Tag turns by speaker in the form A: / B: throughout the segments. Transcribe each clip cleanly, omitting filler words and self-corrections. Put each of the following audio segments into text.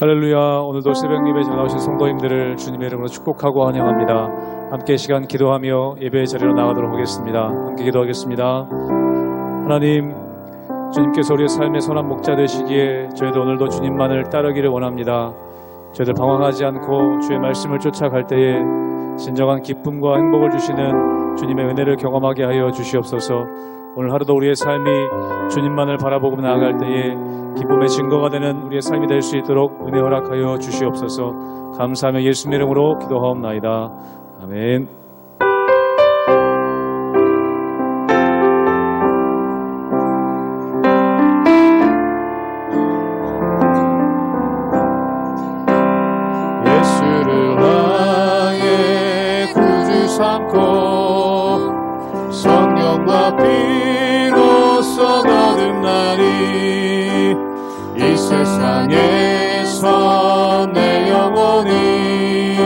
A: 할렐루야. 오늘도 새벽 예배에 나오신 성도님들을 주님의 이름으로 축복하고 환영합니다. 함께 시간 기도하며 예배의 자리로 나가도록 하겠습니다. 함께 기도하겠습니다. 하나님, 주님께서 우리의 삶의 선한 목자 되시기에 저희도 오늘도 주님만을 따르기를 원합니다. 저희들 방황하지 않고 주의 말씀을 쫓아갈 때에 진정한 기쁨과 행복을 주시는 주님의 은혜를 경험하게 하여 주시옵소서. 오늘 하루도 우리의 삶이 주님만을 바라보고 나아갈 때에 기쁨의 증거가 되는 우리의 삶이 될 수 있도록 은혜 허락하여 주시옵소서. 감사하며 예수님의 이름으로 기도하옵나이다. 아멘.
B: 예수를 나의 구주 삼고 성령과 피로써 거듭나니 이 세상에서 내 영혼이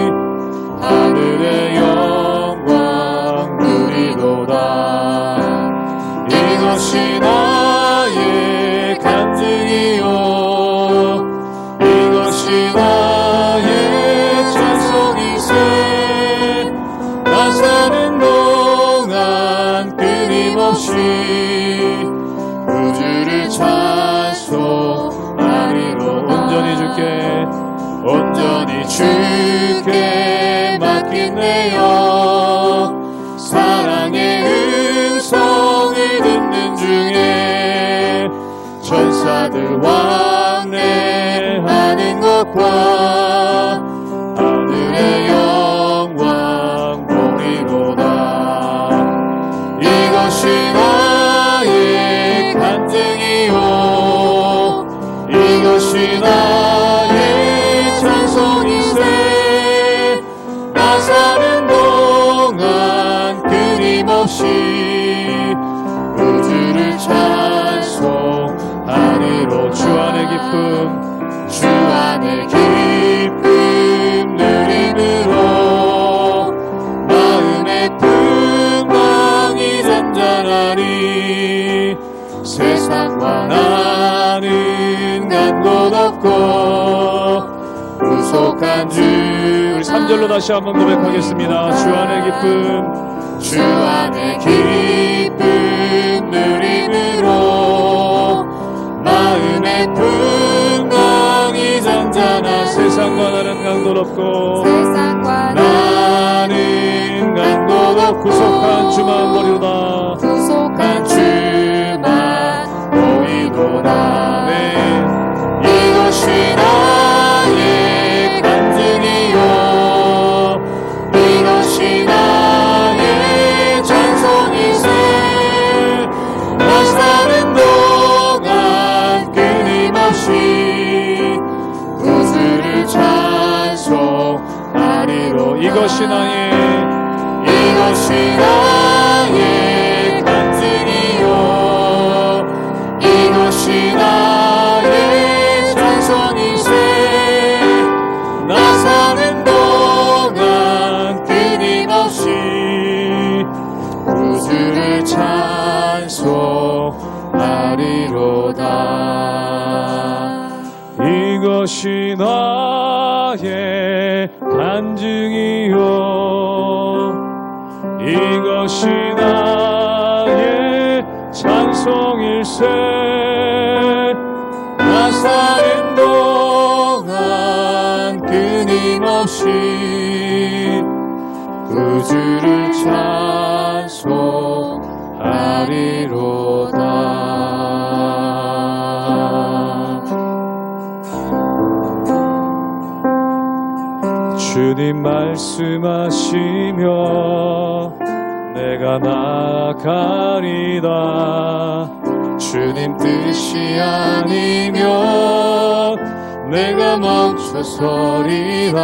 B: 하늘의 영광 누리도다. 이것이 나의 간증이요, 이것이 나의 찬송이세. 나 사는 동안 끊임없이 구주를 찬송하리로. 온전히 주께 맡기네요. 사랑의 음성을 듣는 중에 천사들 왕래하는 것과 하늘의 영광 보리로다. 이것이 나의 간증이요, 이것이 나의 찬송이세. 나 사는 동안 끊임없이 구주를 찬송하리로. 주 안의 기쁨 누림으로 마음의 풍랑이 잔잔하리. 세상과 나는 간 곳 없고 구속한 주.
A: 우리 3절로 다시 한번 고백하겠습니다. 주 안의
B: 기쁨 누림으로 마음의 풍랑이 잔잔한.
A: 세상과 나는 간 곳 없고
B: 나는 간 곳 없고
A: 구속한 주만 보리로다.
B: 구속한 주만 보이도다. 네. 이것이 나의 간증이요, 이것이 나의 찬송이세. 나 사는 동안 끊임없이 구주를 찬송하리로. 이것이 나의 간증이요, 이것이 나의 찬송이세. 나 사는 동안 끊임없이 구주를 찬송하리로다.
A: 이것이 나의 간증이요, 이것이 나의 찬송일세.
B: 나 사는 동안 끊임없이 구주를 찬송하리로다.
A: 주님 말씀하시며 내가 나가리다.
B: 주님 뜻이 아니면 내가 멈춰서리라.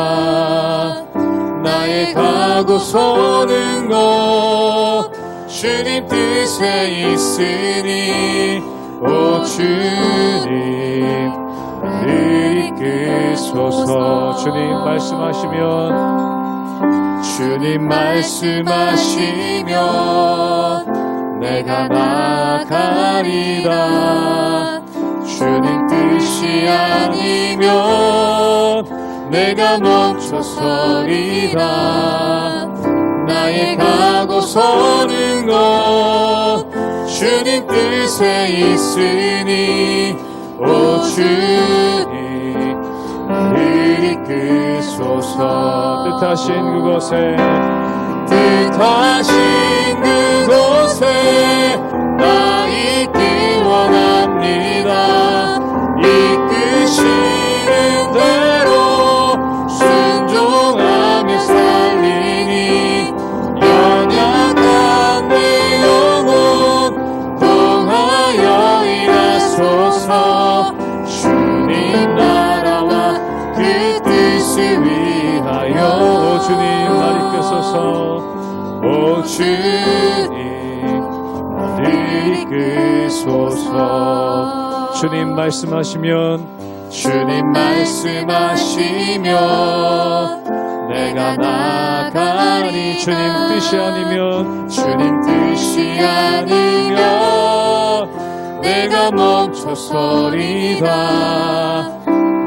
B: 나의 가고 서는 것 주님 뜻에 있으니 오 주님 늘 이끄소서.
A: 주님 말씀하시면
B: 내가 나가리다. 주님 뜻이 아니면 내가 멈춰서리라. 나의 가고 서는 것 주님 뜻에 있으니 오 주님 나를 이끄소서.
A: 뜻하신 그곳에
B: 나 있기 원합니다. 이끄시는 대로 순종하며 살리니 연약한 내 영혼 통하여 일하소서. 주님 나라와 그 뜻을 위하여
A: 오 주님 날 이끄소서.
B: 오 주님 나를 이끄소서.
A: 주님 말씀하시면
B: 내가 나가니.
A: 주님 뜻이 아니면
B: 내가 멈춰서리라.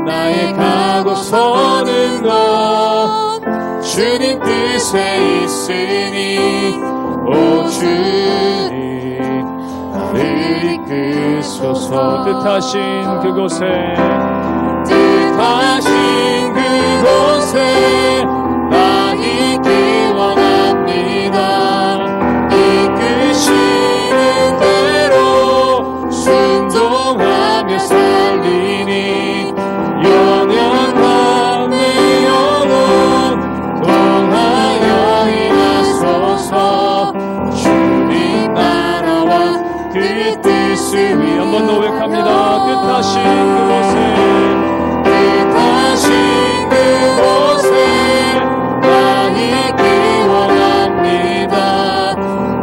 B: 나의 가고 서는 것 주님 뜻에 있으니 오 주님 나를 이끄소서.
A: 뜻하신 그곳에
B: 나 있기 원합니다. 이끄시는 대로 순종하며 살리니 연약한 내 영혼 통하여 일하소서. 주님 나라와 그 뜻을 위하여.
A: 한 번 더 고백합니다. 뜻하신 그곳에
B: 나 있기 원합니다.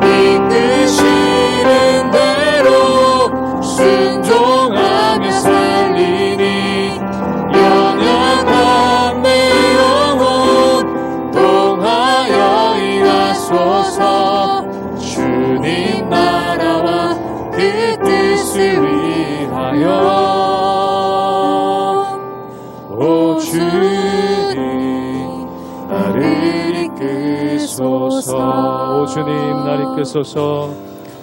B: 이끄시는 대로 순종하며 살리니 연약한 내 영혼 통하여 일하소서. 주님 나라와 그 뜻을 위하여 오 주님 나를 이끄소서.
A: 오 주님 날 이끄소서.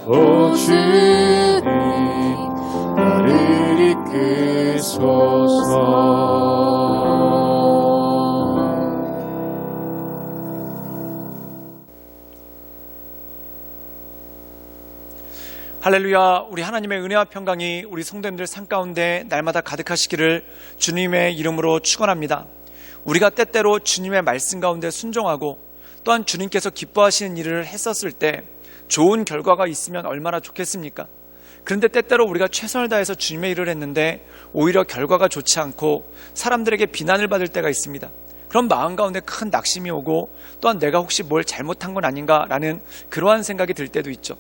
B: 오 주님 나를 이끄소서.
C: 할렐루야. 우리 하나님의 은혜와 평강이 우리 성도님들 삶 가운데 날마다 가득하시기를 주님의 이름으로 축원합니다. 우리가 때때로 주님의 말씀 가운데 순종하고 또한 주님께서 기뻐하시는 일을 했었을 때 좋은 결과가 있으면 얼마나 좋겠습니까? 그런데 때때로 우리가 최선을 다해서 주님의 일을 했는데 오히려 결과가 좋지 않고 사람들에게 비난을 받을 때가 있습니다. 그런 마음 가운데 큰 낙심이 오고 또한 내가 혹시 뭘 잘못한 건 아닌가라는 그러한 생각이 들 때도 있죠.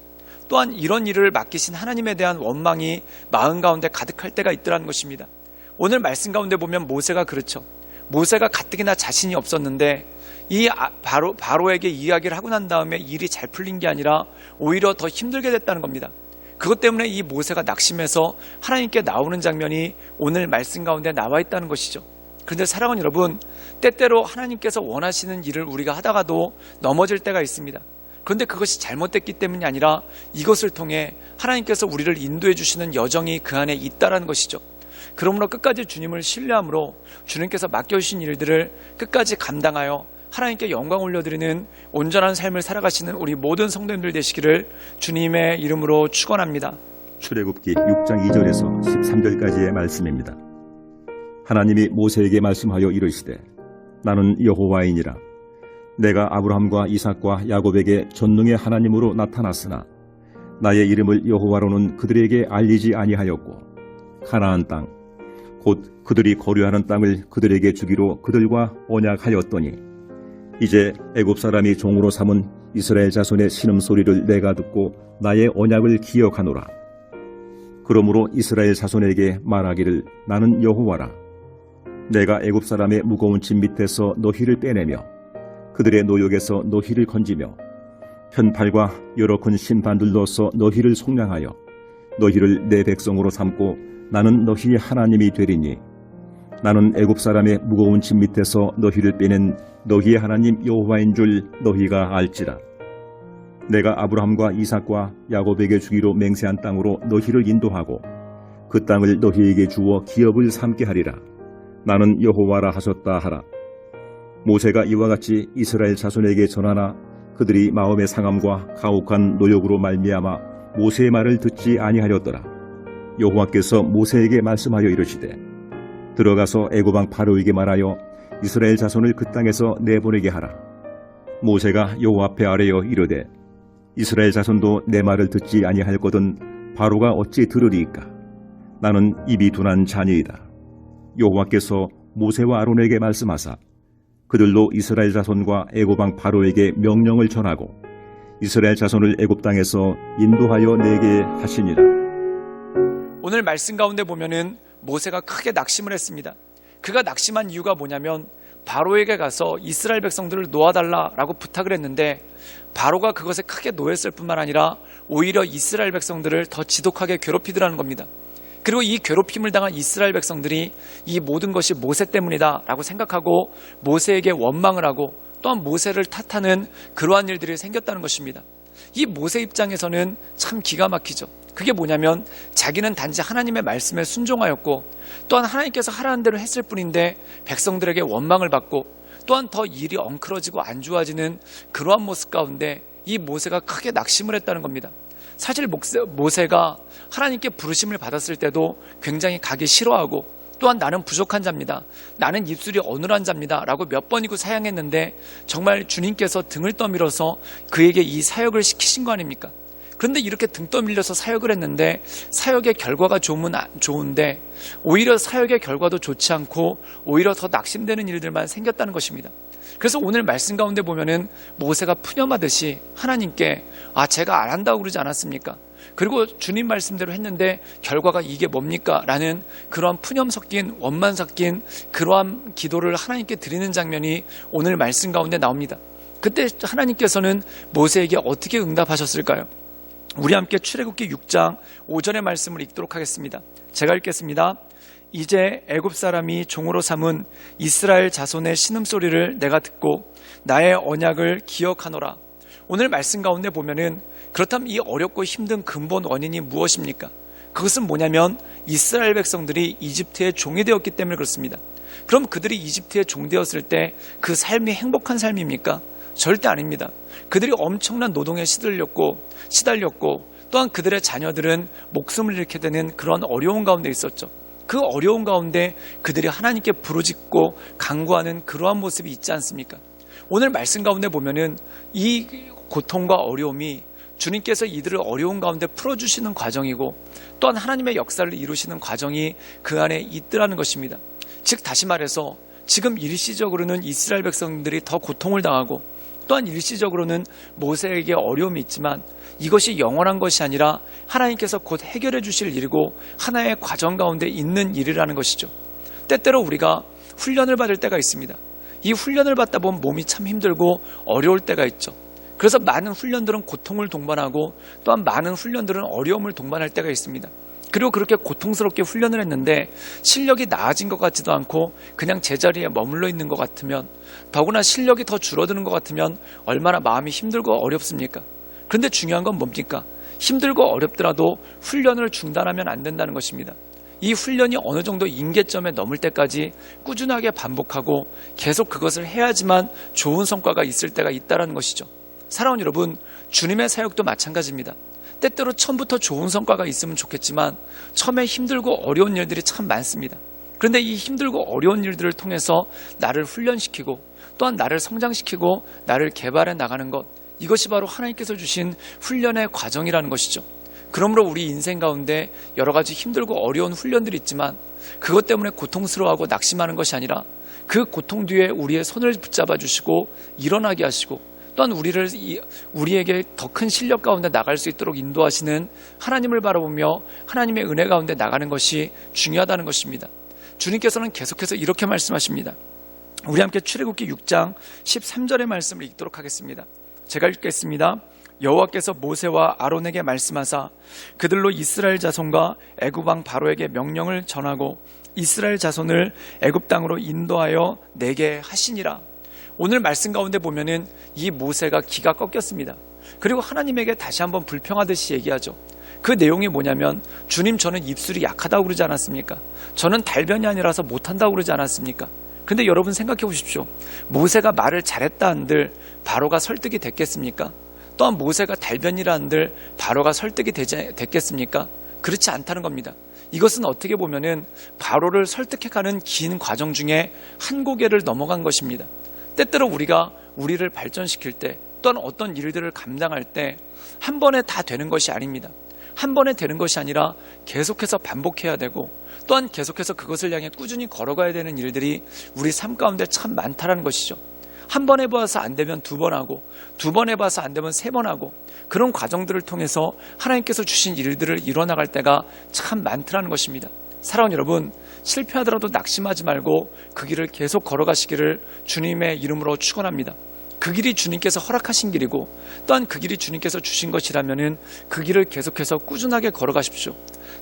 C: 또한 이런 일을 맡기신 하나님에 대한 원망이 마음 가운데 가득할 때가 있더라는 것입니다. 오늘 말씀 가운데 보면 모세가 그렇죠. 모세가 가뜩이나 자신이 없었는데 이 바로에게 이야기를 하고 난 다음에 일이 잘 풀린 게 아니라 오히려 더 힘들게 됐다는 겁니다. 그것 때문에 이 모세가 낙심해서 하나님께 나오는 장면이 오늘 말씀 가운데 나와 있다는 것이죠. 그런데 사랑하는 여러분, 때때로 하나님께서 원하시는 일을 우리가 하다가도 넘어질 때가 있습니다. 그런데 그것이 잘못됐기 때문이 아니라 이것을 통해 하나님께서 우리를 인도해 주시는 여정이 그 안에 있다는 것이죠. 그러므로 끝까지 주님을 신뢰함으로 주님께서 맡겨주신 일들을 끝까지 감당하여 하나님께 영광 올려드리는 온전한 삶을 살아가시는 우리 모든 성도님들 되시기를 주님의 이름으로 축원합니다.
D: 출애굽기 6장 2절에서 13절까지의 말씀입니다. 하나님이 모세에게 말씀하여 이르시되 나는 여호와이니라. 내가 아브라함과 이삭과 야곱에게 전능의 하나님으로 나타났으나 나의 이름을 여호와로는 그들에게 알리지 아니하였고 가나안 땅 곧 그들이 거류하는 땅을 그들에게 주기로 그들과 언약하였더니 이제 애굽 사람이 종으로 삼은 이스라엘 자손의 신음소리를 내가 듣고 나의 언약을 기억하노라. 그러므로 이스라엘 자손에게 말하기를 나는 여호와라. 내가 애굽 사람의 무거운 짐 밑에서 너희를 빼내며 그들의 노역에서 너희를 건지며 편팔과 여러 큰 신반들로서 너희를 속량하여 너희를 내 백성으로 삼고 나는 너희의 하나님이 되리니 나는 애굽 사람의 무거운 짐 밑에서 너희를 빼낸 너희의 하나님 여호와인 줄 너희가 알지라. 내가 아브라함과 이삭과 야곱에게 주기로 맹세한 땅으로 너희를 인도하고 그 땅을 너희에게 주어 기업을 삼게 하리라. 나는 여호와라 하셨다 하라. 모세가 이와 같이 이스라엘 자손에게 전하나 그들이 마음의 상함과 가혹한 노력으로 말미암아 모세의 말을 듣지 아니하였더라. 여호와께서 모세에게 말씀하여 이르시되 들어가서 애굽 왕 바로에게 말하여 이스라엘 자손을 그 땅에서 내보내게 하라. 모세가 여호와 앞에 아뢰어 이르되 이스라엘 자손도 내 말을 듣지 아니할거든 바로가 어찌 들으리이까. 나는 입이 둔한 자니이다. 여호와께서 모세와 아론에게 말씀하사 그들로 이스라엘 자손과 애굽 왕 바로에게 명령을 전하고 이스라엘 자손을 애굽 땅에서 인도하여 내게 하시니라.
C: 오늘 말씀 가운데 보면은 모세가 크게 낙심을 했습니다. 그가 낙심한 이유가 뭐냐면 바로에게 가서 이스라엘 백성들을 놓아달라라고 부탁을 했는데 바로가 그것에 크게 노했을 뿐만 아니라 오히려 이스라엘 백성들을 더 지독하게 괴롭히더라는 겁니다. 그리고 이 괴롭힘을 당한 이스라엘 백성들이 이 모든 것이 모세 때문이다라고 생각하고 모세에게 원망을 하고 또한 모세를 탓하는 그러한 일들이 생겼다는 것입니다. 이 모세 입장에서는 참 기가 막히죠. 그게 뭐냐면 자기는 단지 하나님의 말씀에 순종하였고 또한 하나님께서 하라는 대로 했을 뿐인데 백성들에게 원망을 받고 또한 더 일이 엉클어지고 안 좋아지는 그러한 모습 가운데 이 모세가 크게 낙심을 했다는 겁니다. 사실 모세가 하나님께 부르심을 받았을 때도 굉장히 가기 싫어하고 또한 나는 부족한 자입니다. 나는 입술이 어눌한 자입니다. 라고 몇 번이고 사양했는데 정말 주님께서 등을 떠밀어서 그에게 이 사역을 시키신 거 아닙니까? 그런데 이렇게 등 떠밀려서 사역을 했는데 사역의 결과가 좋으면 좋은데 오히려 사역의 결과도 좋지 않고 오히려 더 낙심되는 일들만 생겼다는 것입니다. 그래서 오늘 말씀 가운데 보면은 모세가 푸념하듯이 하나님께 제가 안 한다고 그러지 않았습니까? 그리고 주님 말씀대로 했는데 결과가 이게 뭡니까? 라는 그러한 푸념 섞인 원만 섞인 그러한 기도를 하나님께 드리는 장면이 오늘 말씀 가운데 나옵니다. 그때 하나님께서는 모세에게 어떻게 응답하셨을까요? 우리 함께 출애굽기 6장 5절의 말씀을 읽도록 하겠습니다. 제가 읽겠습니다. 이제 애굽 사람이 종으로 삼은 이스라엘 자손의 신음소리를 내가 듣고 나의 언약을 기억하노라. 오늘 말씀 가운데 보면은 그렇다면 이 어렵고 힘든 근본 원인이 무엇입니까? 그것은 뭐냐면 이스라엘 백성들이 이집트의 종이 되었기 때문에 그렇습니다. 그럼 그들이 이집트의 종 되었을 때 그 삶이 행복한 삶입니까? 절대 아닙니다. 그들이 엄청난 노동에 시달렸고 또한 그들의 자녀들은 목숨을 잃게 되는 그런 어려운 가운데 있었죠. 그 어려운 가운데 그들이 하나님께 부르짖고 간구하는 그러한 모습이 있지 않습니까? 오늘 말씀 가운데 보면은 이 고통과 어려움이 주님께서 이들을 어려운 가운데 풀어주시는 과정이고 또한 하나님의 역사를 이루시는 과정이 그 안에 있더라는 것입니다. 즉 다시 말해서 지금 일시적으로는 이스라엘 백성들이 더 고통을 당하고 또한 일시적으로는 모세에게 어려움이 있지만 이것이 영원한 것이 아니라 하나님께서 곧 해결해 주실 일이고 하나의 과정 가운데 있는 일이라는 것이죠. 때때로 우리가 훈련을 받을 때가 있습니다. 이 훈련을 받다 보면 몸이 참 힘들고 어려울 때가 있죠. 그래서 많은 훈련들은 고통을 동반하고 또한 많은 훈련들은 어려움을 동반할 때가 있습니다. 그리고 그렇게 고통스럽게 훈련을 했는데 실력이 나아진 것 같지도 않고 그냥 제자리에 머물러 있는 것 같으면 더구나 실력이 더 줄어드는 것 같으면 얼마나 마음이 힘들고 어렵습니까? 그런데 중요한 건 뭡니까? 힘들고 어렵더라도 훈련을 중단하면 안 된다는 것입니다. 이 훈련이 어느 정도 임계점에 넘을 때까지 꾸준하게 반복하고 계속 그것을 해야지만 좋은 성과가 있을 때가 있다는 것이죠. 사랑하는 여러분, 주님의 사역도 마찬가지입니다. 때때로 처음부터 좋은 성과가 있으면 좋겠지만 처음에 힘들고 어려운 일들이 참 많습니다. 그런데 이 힘들고 어려운 일들을 통해서 나를 훈련시키고 또한 나를 성장시키고 나를 개발해 나가는 것, 이것이 바로 하나님께서 주신 훈련의 과정이라는 것이죠. 그러므로 우리 인생 가운데 여러 가지 힘들고 어려운 훈련들이 있지만 그것 때문에 고통스러워하고 낙심하는 것이 아니라 그 고통 뒤에 우리의 손을 붙잡아 주시고 일어나게 하시고 또한 우리에게 더 큰 실력 가운데 나갈 수 있도록 인도하시는 하나님을 바라보며 하나님의 은혜 가운데 나가는 것이 중요하다는 것입니다. 주님께서는 계속해서 이렇게 말씀하십니다. 우리 함께 출애굽기 6장 13절의 말씀을 읽도록 하겠습니다. 제가 읽겠습니다. 여호와께서 모세와 아론에게 말씀하사 그들로 이스라엘 자손과 애굽 왕 바로에게 명령을 전하고 이스라엘 자손을 애굽 땅으로 인도하여 내게 하시니라. 오늘 말씀 가운데 보면은 이 모세가 기가 꺾였습니다. 그리고 하나님에게 다시 한번 불평하듯이 얘기하죠. 그 내용이 뭐냐면, 주님, 저는 입술이 약하다고 그러지 않았습니까? 저는 달변이 아니라서 못한다고 그러지 않았습니까? 근데 여러분 생각해 보십시오. 모세가 말을 잘했다 한들 바로가 설득이 됐겠습니까? 또한 모세가 달변이라 한들 바로가 설득이 됐겠습니까? 그렇지 않다는 겁니다. 이것은 어떻게 보면은 바로를 설득해가는 긴 과정 중에 한 고개를 넘어간 것입니다. 때때로 우리가 우리를 발전시킬 때, 또한 어떤 일들을 감당할 때 한 번에 다 되는 것이 아닙니다. 한 번에 되는 것이 아니라 계속해서 반복해야 되고, 또한 계속해서 그것을 향해 꾸준히 걸어가야 되는 일들이 우리 삶 가운데 참 많다라는 것이죠. 한 번 해봐서 안 되면 두 번 하고, 두 번 해봐서 안 되면 세 번 하고, 그런 과정들을 통해서 하나님께서 주신 일들을 이뤄나갈 때가 참 많더라는 것입니다. 사랑하는 여러분, 실패하더라도 낙심하지 말고 그 길을 계속 걸어가시기를 주님의 이름으로 축원합니다. 그 길이 주님께서 허락하신 길이고, 또한 그 길이 주님께서 주신 것이라면은 그 길을 계속해서 꾸준하게 걸어가십시오.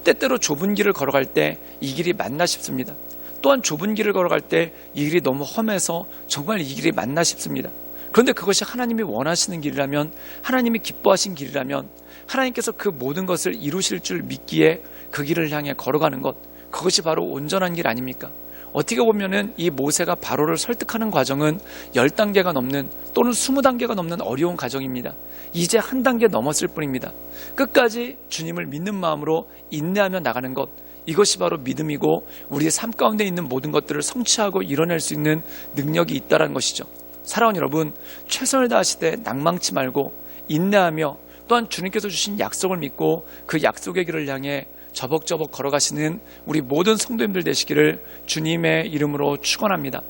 C: 때때로 좁은 길을 걸어갈 때 이 길이 맞나 싶습니다. 또한 좁은 길을 걸어갈 때 이 길이 너무 험해서 정말 이 길이 맞나 싶습니다. 그런데 그것이 하나님이 원하시는 길이라면, 하나님이 기뻐하신 길이라면, 하나님께서 그 모든 것을 이루실 줄 믿기에 그 길을 향해 걸어가는 것, 그것이 바로 온전한 길 아닙니까? 어떻게 보면은 이 모세가 바로를 설득하는 과정은 10단계가 넘는, 또는 20단계가 넘는 어려운 과정입니다. 이제 한 단계 넘었을 뿐입니다. 끝까지 주님을 믿는 마음으로 인내하며 나가는 것, 이것이 바로 믿음이고 우리의 삶 가운데 있는 모든 것들을 성취하고 이뤄낼 수 있는 능력이 있다는 것이죠. 사랑하는 여러분, 최선을 다하실 때 낭망치 말고 인내하며, 또한 주님께서 주신 약속을 믿고 그 약속의 길을 향해 저벅저벅 걸어가시는 우리 모든 성도님들 되시기를 주님의 이름으로 축원합니다.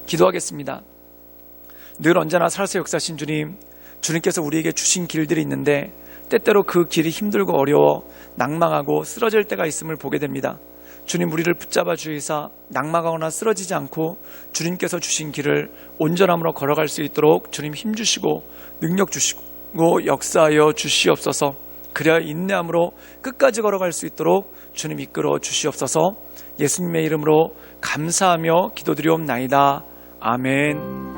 C: 기도하겠습니다. 늘 언제나 살아서 역사하신 주님, 주님께서 우리에게 주신 길들이 있는데 때때로 그 길이 힘들고 어려워 낭망하고 쓰러질 때가 있음을 보게 됩니다. 주님, 우리를 붙잡아 주이사 낭망하거나 쓰러지지 않고 주님께서 주신 길을 온전함으로 걸어갈 수 있도록 주님 힘주시고 능력 주시고 역사하여 주시옵소서. 그래야 인내함으로 끝까지 걸어갈 수 있도록 주님 이끌어 주시옵소서. 예수님의 이름으로 감사하며 기도드리옵나이다. 아멘.